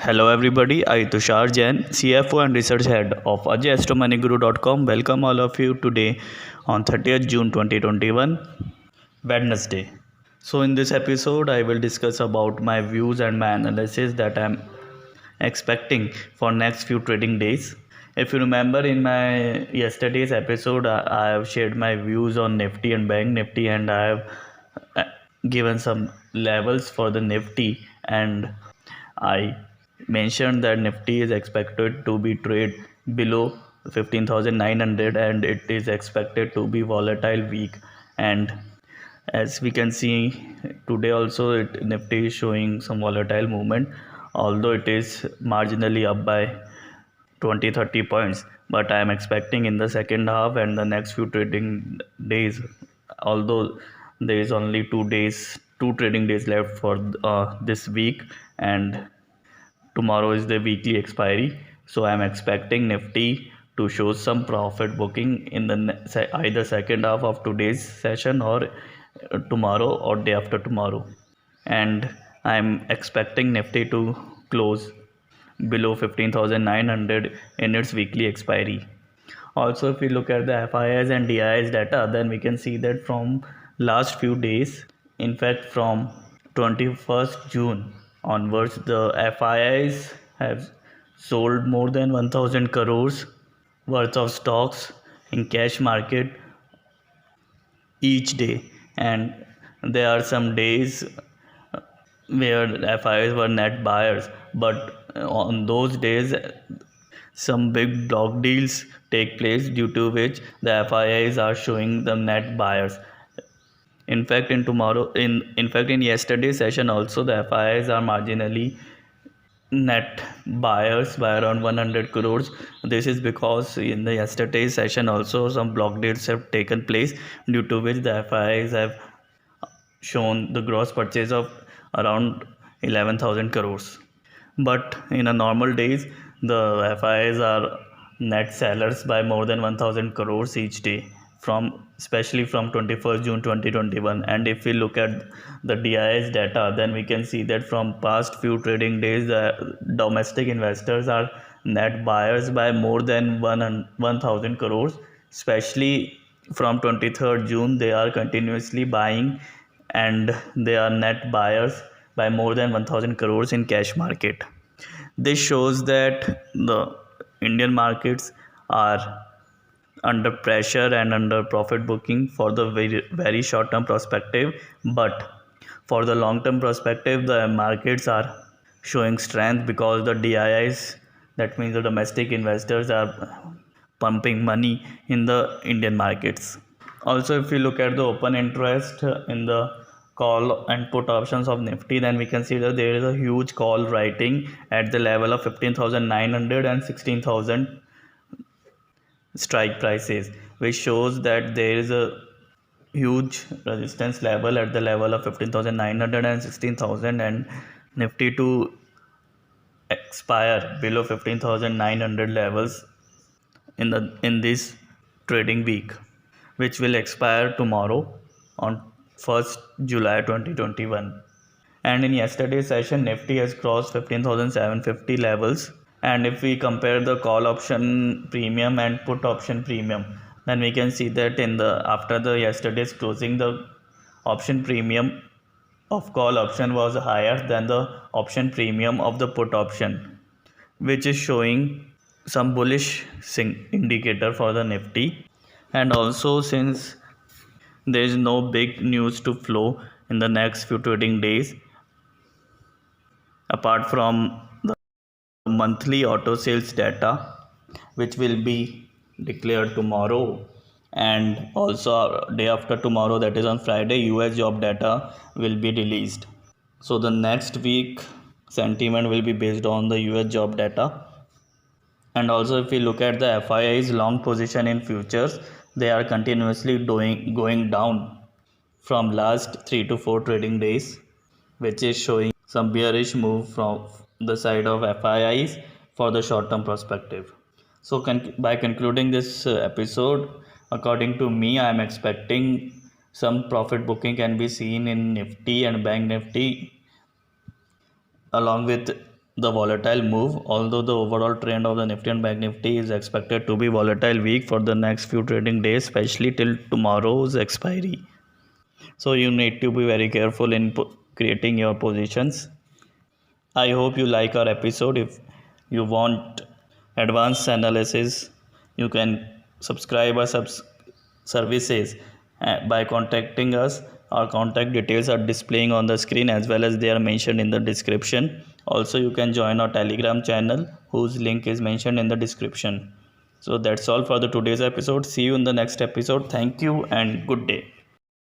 Hello everybody, I Tushar Jain, CFO and Research Head of AjayAstromoneyGuru.com. Welcome all of you today on 30th June 2021, Wednesday. So in this episode, I will discuss about my views and my analysis that I am expecting for next few trading days. If you remember in my yesterday's episode, I have shared my views on Nifty and Bank Nifty, and I have uh, given some levels for the Nifty, and I mentioned that Nifty is expected to be trade below 15,900 and it is expected to be volatile week. And as we can see today also, Nifty is showing some volatile movement, although it is marginally up by 20-30 points. But I am expecting in the second half and the next few trading days, although there is only 2 days, two trading days left for this week, and tomorrow is the weekly expiry. So I am expecting Nifty to show some profit booking in the either second half of today's session or tomorrow or day after tomorrow. And I am expecting Nifty to close below 15,900 in its weekly expiry. Also, if we look at the FIIs and DIIs data, then we can see that from last few days, in fact from 21st June onwards, the FIIs have sold more than 1000 crores worth of stocks in cash market each day. And there are some days where FIIs were net buyers, but on those days some big block deals take place, due to which the FIIs are showing the net buyers. In fact, in yesterday's session also, the FIIs are marginally net buyers by around 100 crores. This is because in the yesterday's session also some block deals have taken place, due to which the FIIs have shown the gross purchase of around 11,000 crores. But in a normal days, the FIIs are net sellers by more than 1000 crores each day, from especially from 21st June 2021. And if we look at the DIS data, then we can see that from past few trading days, the domestic investors are net buyers by more than 1000 crores, especially from 23rd June they are continuously buying, and they are net buyers by more than 1000 crores in cash market. This shows that the Indian markets are under pressure and under profit booking for the very short term perspective, but for the long term perspective the markets are showing strength because the DIIs, that means the domestic investors, are pumping money in the Indian markets. Also, if we look at the open interest in the call and put options of Nifty, then we can see that there is a huge call writing at the level of 15,900 and 16,000 strike prices, which shows that there is a huge resistance level at the level of 15,900 and 16,000, and Nifty to expire below 15,900 levels in this trading week, which will expire tomorrow on 1st July 2021. And in yesterday's session, Nifty has crossed 15,750 levels. And if we compare the call option premium and put option premium, then we can see that after the yesterday's closing, the option premium of call option was higher than the option premium of the put option, which is showing some bullish indicator for the Nifty. And also, since there is no big news to flow in the next few trading days, apart from the monthly auto sales data, which will be declared tomorrow, and also day after tomorrow, that is on Friday, US job data will be released. So the next week sentiment will be based on the US job data. And also, if we look at the FII's long position in futures, they are continuously going down from last 3 to 4 trading days, which is showing some bearish move from the side of FIIs for the short term perspective. So by concluding this episode, according to me, I am expecting some profit booking can be seen in Nifty and Bank Nifty, along with the volatile move, although the overall trend of the Nifty and Bank Nifty is expected to be volatile week for the next few trading days, especially till tomorrow's expiry. So you need to be very careful in creating your positions. I hope you like our episode. If you want advanced analysis, you can subscribe our services by contacting us. Our contact details are displaying on the screen as well as they are mentioned in the description. Also, you can join our Telegram channel whose link is mentioned in the description. So that's all for the today's episode. See you in the next episode. Thank you and good day.